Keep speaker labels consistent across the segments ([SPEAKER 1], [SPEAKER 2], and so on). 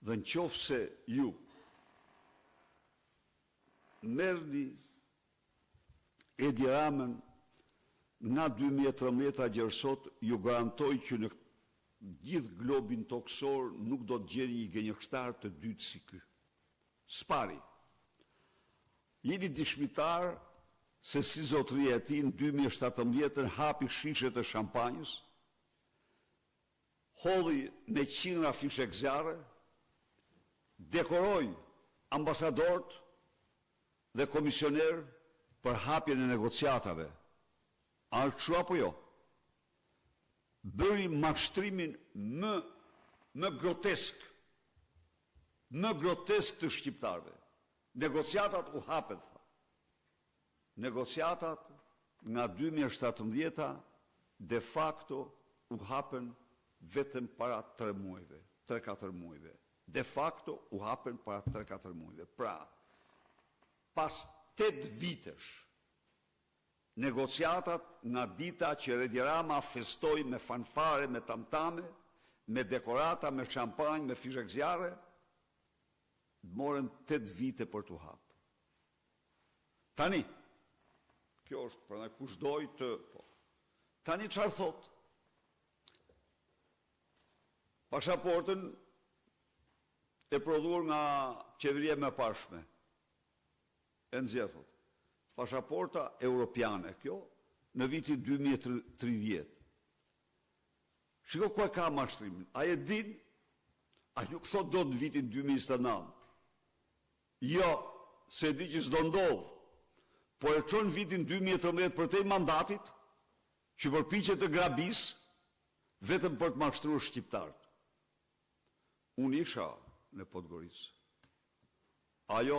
[SPEAKER 1] Dhe në qofë se ju merrni Edi Ramën nga 2013 gjersot, ju garantoj që në gjithë globin toksor nuk do të gjeni një gënjeshtar të dytë si ky. Spari. Jeni dishmitar se si zotëria e tij në 2017 hapi shishet e shampanjës, hodhi me qindra fishek zjarre, dekoroi ambasadorët dhe komisioner për hapjen e negociatave. A është kështu apo jo? Bëri mashtrimin më grotesk të shqiptarëve. Negociatat u hapen, tha. Negociatat nga 2017 de facto u hapen vetëm para 3 muajve, 3-4 muajve. De facto u hapen para 3-4 muajve. Pra, pas 8 vitesh, negociatat nga dita që Edi Rama festoi me fanfare, me tamtame, me dekorata, me shampanjë, me fishek zjarre, morën 8 vite për t'u hapë. Tani, kjo është për në kushdoj të... Po. Tani çfarë thot? Pasaportën e prodhuar nga qeveria më pashme. E nxjerrot. Pasaporta europiane, kjo, në vitin 2030. Shiko ku e ka mashtrimin. A e din? A nuk thot do në vitin 2029. Jo, se di që s'do ndodh. Po e çon vitin 2013 për te mandatit, që përpiqet të grabis, vetëm për të mashtruar shqiptarët. Unë isha në Podgoricë. Ajo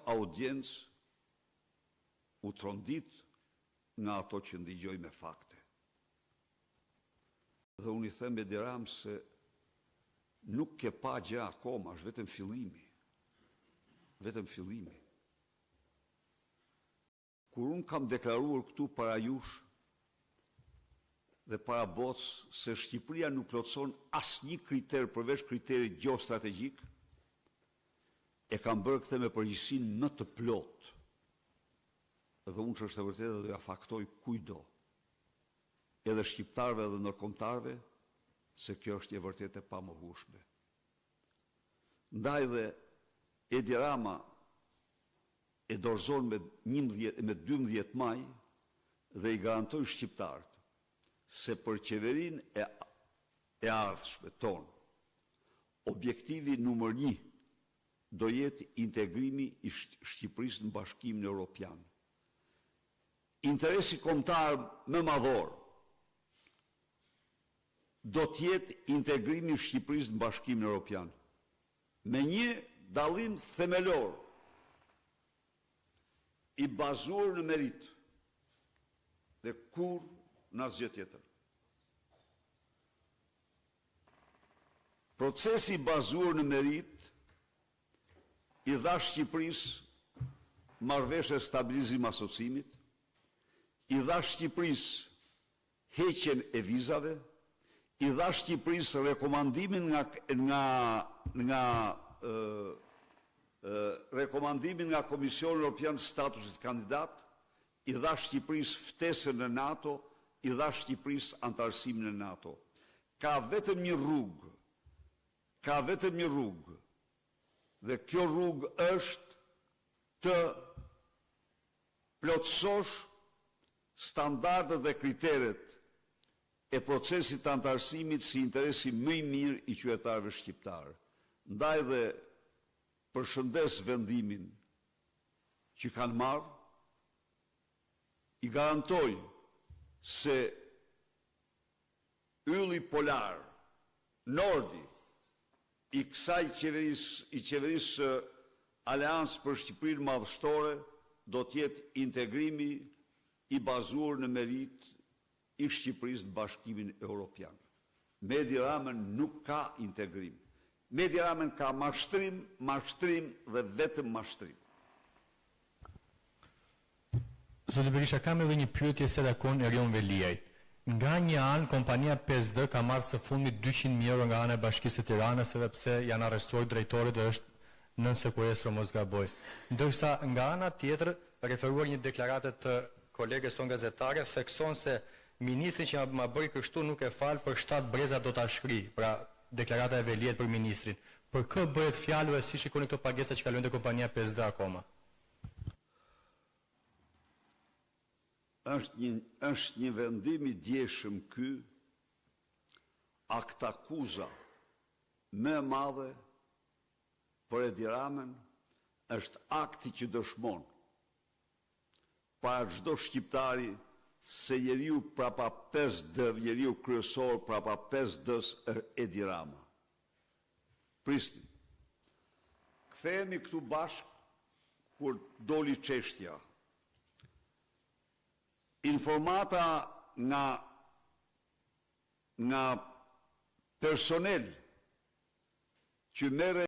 [SPEAKER 1] audiencë u trondit nga ato që ndigjoj me fakte. Dhe unë i them Edi Ramës se nuk ke pa gjë akoma, është vetëm fillimi. Vetëm fillimi. Kur unë kam deklaruar këtu para jush dhe para botës se Shqipëria nuk plotëson asnjë kriter përveç kriterit gjeostrategjik, e kam bërë këtë me përgjegjësinë më të plotë. Dhe unë që është e vërtetë dhe ja faktoj kujdo, edhe shqiptarëve dhe ndërkombëtarëve, se kjo është e vërtetë e pamohueshme. Ndaj dhe Edi Rama e dorëzon me 12 maj dhe i garantoj shqiptarët se për qeverinë e ardhshme tonë, objektivi numër 1 do jetë integrimi i Shqipërisë në Bashkimin Evropian. Interesi kombëtar më madhor do të jetë integrimi i Shqipërisë në Bashkimin Evropian. Me një dallim themelor i bazuar në merit dhe kur në asgjë tjetër. Procesi i bazuar në merit i dha Shqipërisë marrëveshje stabilizim asocimit, i dha Shqipërisë heqjen e vizave, i dha Shqipërisë rekomandimin rekomandimin nga Komisioni Evropian statusit kandidat, i dha Shqipërisë ftesën në NATO, i dha Shqipërisë antarësimin në NATO. Ka vetëm një rrugë, dhe kjo rrugë është të plotësosh standardet dhe kriteret e procesit të antarësimit si interesi më i mirë i qytetarëve shqiptarë. Ndaj dhe përshëndes vendimin që kanë marrë, i garantoj se ylli polar, nordi, i kësaj qeverisë Aleancë për Shqipërinë Madhështore do të jetë integrimi i bazuar në merit i Shqipërisë në Bashkimin Evropian. Me Edi Ramën nuk ka integrim. Me Edi Ramën ka mashtrim dhe vetëm mashtrim.
[SPEAKER 2] Zoti Berisha, kam edhe një pyetje se takon Erion Veliaj. Nga një anë, kompania 5D ka marrë së fundmi 200.000 euro nga ana e Bashkisë së Tiranës edhe pse janë arrestuar drejtori dhe është nën sekuestro mos gaboj. Ndërsa nga ana tjetër, referuar një deklaratë të kolegës tonë gazetare, thekson se ministri që ma bëri kështu nuk e fal për 7 breza do ta shkri, pra deklarata e Veliet për ministrin. Për kë bëhet fjalë e si shikoni këto pagesa që kalojnë te kompania 5D akoma?
[SPEAKER 1] është një vendim i djeshëm ky, aktakuza më e madhe për Edi Ramën është akti që dëshmon para çdo shqiptari se njeriu prapa 5D, njeriu kryesor prapa 5D-s Edi Rama. Prisni. Kthehemi këtu bashk kur doli çështja. Informata nga personel që merre